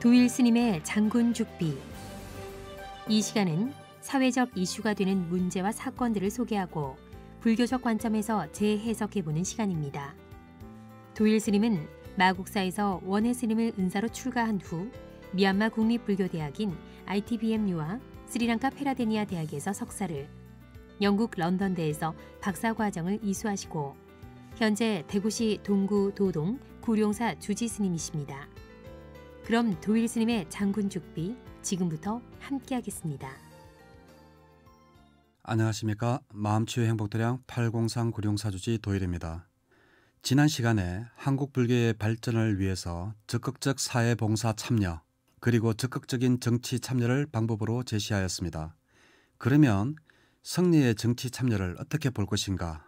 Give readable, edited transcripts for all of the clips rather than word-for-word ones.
도일 스님의 장군 죽비. 이 시간은 사회적 이슈가 되는 문제와 사건들을 소개하고 불교적 관점에서 재해석해보는 시간입니다. 도일 스님은 마국사에서 원해 스님을 은사로 출가한 후 미얀마 국립불교대학인 ITBMU와 스리랑카 페라데니아 대학에서 석사를, 영국 런던대에서 박사과정을 이수하시고 현재 대구시 동구 도동 구룡사 주지 스님이십니다. 그럼 도일 스님의 장군 죽비 지금부터 함께하겠습니다. 안녕하십니까. 마음치유 행복도량 803 구룡사주지 도일입니다. 지난 시간에 한국 불교의 발전을 위해서 적극적 사회봉사 참여 그리고 적극적인 정치 참여를 방법으로 제시하였습니다. 그러면 성녀의 정치 참여를 어떻게 볼 것인가?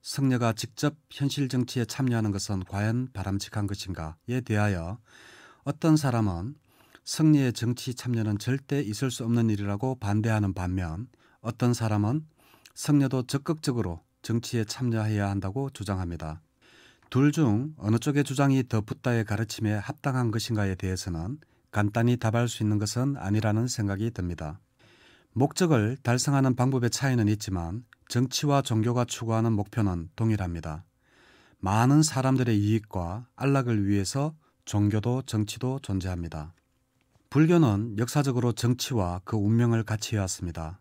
성녀가 직접 현실 정치에 참여하는 것은 과연 바람직한 것인가에 대하여 어떤 사람은 성녀의 정치 참여는 절대 있을 수 없는 일이라고 반대하는 반면 어떤 사람은 성녀도 적극적으로 정치에 참여해야 한다고 주장합니다. 둘 중 어느 쪽의 주장이 더 붓다의 가르침에 합당한 것인가에 대해서는 간단히 답할 수 있는 것은 아니라는 생각이 듭니다. 목적을 달성하는 방법의 차이는 있지만 정치와 종교가 추구하는 목표는 동일합니다. 많은 사람들의 이익과 안락을 위해서 종교도 정치도 존재합니다. 불교는 역사적으로 정치와 그 운명을 같이 해왔습니다.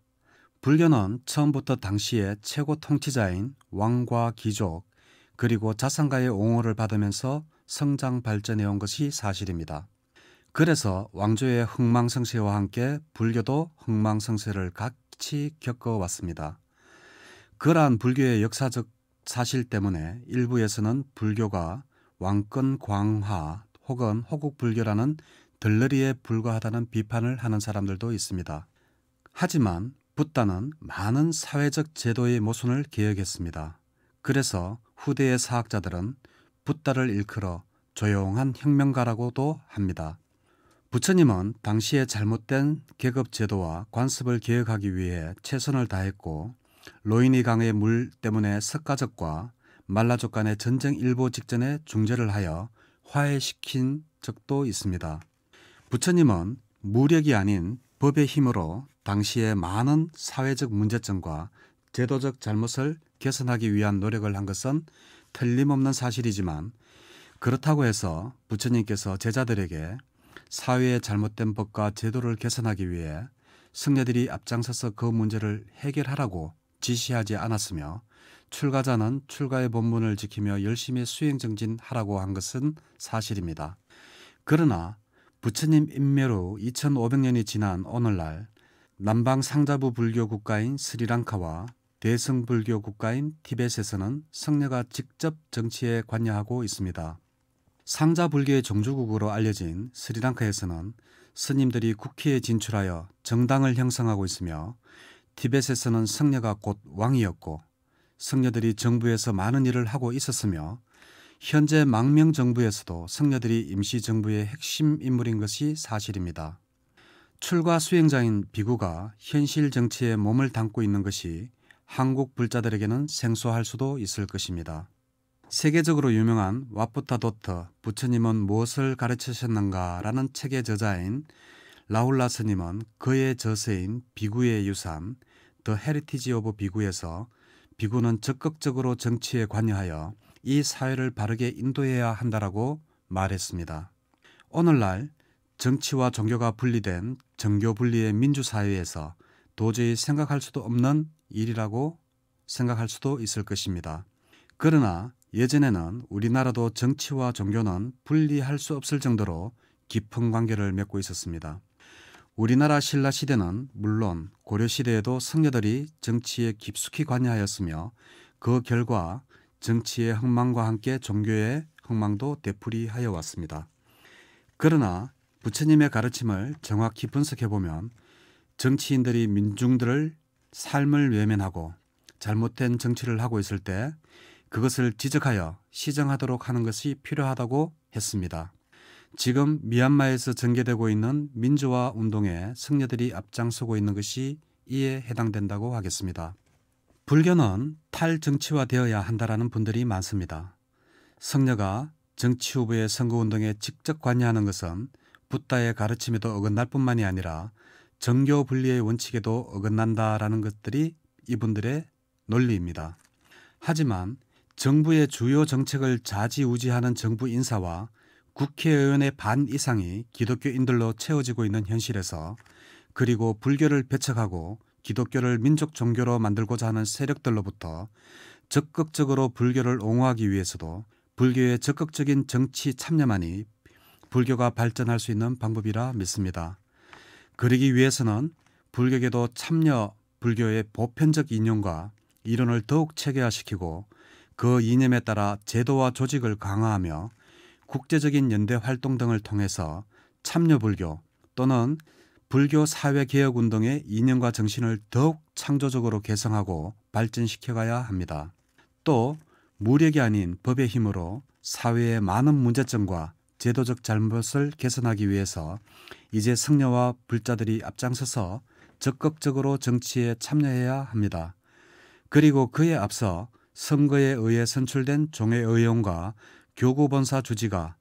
불교는 처음부터 당시의 최고 통치자인 왕과 귀족 그리고 자산가의 옹호를 받으면서 성장 발전해 온 것이 사실입니다. 그래서 왕조의 흥망성쇠와 함께 불교도 흥망성쇠를 같이 겪어왔습니다. 그러한 불교의 역사적 사실 때문에 일부에서는 불교가 왕권 광화 혹은 호국불교라는 덜러리에 불과하다는 비판을 하는 사람들도 있습니다. 하지만 붓다는 많은 사회적 제도의 모순을 개혁했습니다. 그래서 후대의 사학자들은 붓다를 일컬어 조용한 혁명가라고도 합니다. 부처님은 당시의 잘못된 계급제도와 관습을 개혁하기 위해 최선을 다했고 로히니 강의 물 때문에 석가족과 말라족 간의 전쟁 일보 직전에 중재를 하여 화해시킨 적도 있습니다. 부처님은 무력이 아닌 법의 힘으로 당시의 많은 사회적 문제점과 제도적 잘못을 개선하기 위한 노력을 한 것은 틀림없는 사실이지만 그렇다고 해서 부처님께서 제자들에게 사회의 잘못된 법과 제도를 개선하기 위해 승려들이 앞장서서 그 문제를 해결하라고 지시하지 않았으며 출가자는 출가의 본분을 지키며 열심히 수행정진하라고 한 것은 사실입니다. 그러나 부처님 인멸 후 2500년이 지난 오늘날 남방 상자부 불교 국가인 스리랑카와 대승불교 국가인 티벳에서는 성녀가 직접 정치에 관여하고 있습니다. 상자 불교의 종주국으로 알려진 스리랑카에서는 스님들이 국회에 진출하여 정당을 형성하고 있으며 티벳에서는 성녀가 곧 왕이었고 성녀들이 정부에서 많은 일을 하고 있었으며 현재 망명정부에서도 성녀들이 임시정부의 핵심 인물인 것이 사실입니다. 출가 수행자인 비구가 현실 정치에 몸을 담고 있는 것이 한국 불자들에게는 생소할 수도 있을 것입니다. 세계적으로 유명한 와푸타 도터 부처님은 무엇을 가르치셨는가라는 책의 저자인 라훌라 스님은 그의 저서인 비구의 유산 The Heritage of 비구에서 비구는 적극적으로 정치에 관여하여 이 사회를 바르게 인도해야 한다라고 말했습니다. 오늘날 정치와 종교가 분리된 정교 분리의 민주사회에서 도저히 생각할 수도 없는 일이라고 생각할 수도 있을 것입니다. 그러나 예전에는 우리나라도 정치와 종교는 분리할 수 없을 정도로 깊은 관계를 맺고 있었습니다. 우리나라 신라시대는 물론 고려시대에도 성녀들이 정치에 깊숙이 관여하였으며 그 결과 정치의 흥망과 함께 종교의 흥망도 되풀이하여 왔습니다. 그러나 부처님의 가르침을 정확히 분석해보면 정치인들이 민중들을 삶을 외면하고 잘못된 정치를 하고 있을 때 그것을 지적하여 시정하도록 하는 것이 필요하다고 했습니다. 지금 미얀마에서 전개되고 있는 민주화 운동에 성녀들이 앞장서고 있는 것이 이에 해당된다고 하겠습니다. 불교는 탈정치화되어야 한다라는 분들이 많습니다. 성녀가 정치 후보의 선거운동에 직접 관여하는 것은 붓다의 가르침에도 어긋날 뿐만이 아니라 정교 분리의 원칙에도 어긋난다라는 것들이 이분들의 논리입니다. 하지만 정부의 주요 정책을 좌지우지하는 정부 인사와 국회의원의 반 이상이 기독교인들로 채워지고 있는 현실에서, 그리고 불교를 배척하고 기독교를 민족 종교로 만들고자 하는 세력들로부터 적극적으로 불교를 옹호하기 위해서도 불교의 적극적인 정치 참여만이 불교가 발전할 수 있는 방법이라 믿습니다. 그러기 위해서는 불교계도 참여 불교의 보편적 이념과 이론을 더욱 체계화시키고 그 이념에 따라 제도와 조직을 강화하며 국제적인 연대 활동 등을 통해서 참여 불교 또는 불교 사회개혁운동의 이념과 정신을 더욱 창조적으로 개성하고 발전시켜가야 합니다. 또 무력이 아닌 법의 힘으로 사회의 많은 문제점과 제도적 잘못을 개선하기 위해서 이제 성녀와 불자들이 앞장서서 적극적으로 정치에 참여해야 합니다. 그리고 그에 앞서 선거에 의해 선출된 종회의원과 교구본사 주지가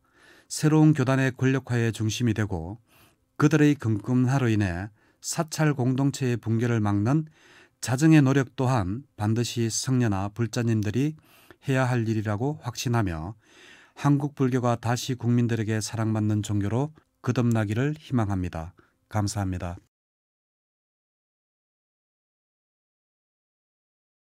새로운 교단의 권력화의 중심이 되고 그들의 금금화로 인해 사찰 공동체의 붕괴를 막는 자정의 노력 또한 반드시 성녀나 불자님들이 해야 할 일이라고 확신하며 한국 불교가 다시 국민들에게 사랑받는 종교로 거듭나기를 희망합니다. 감사합니다.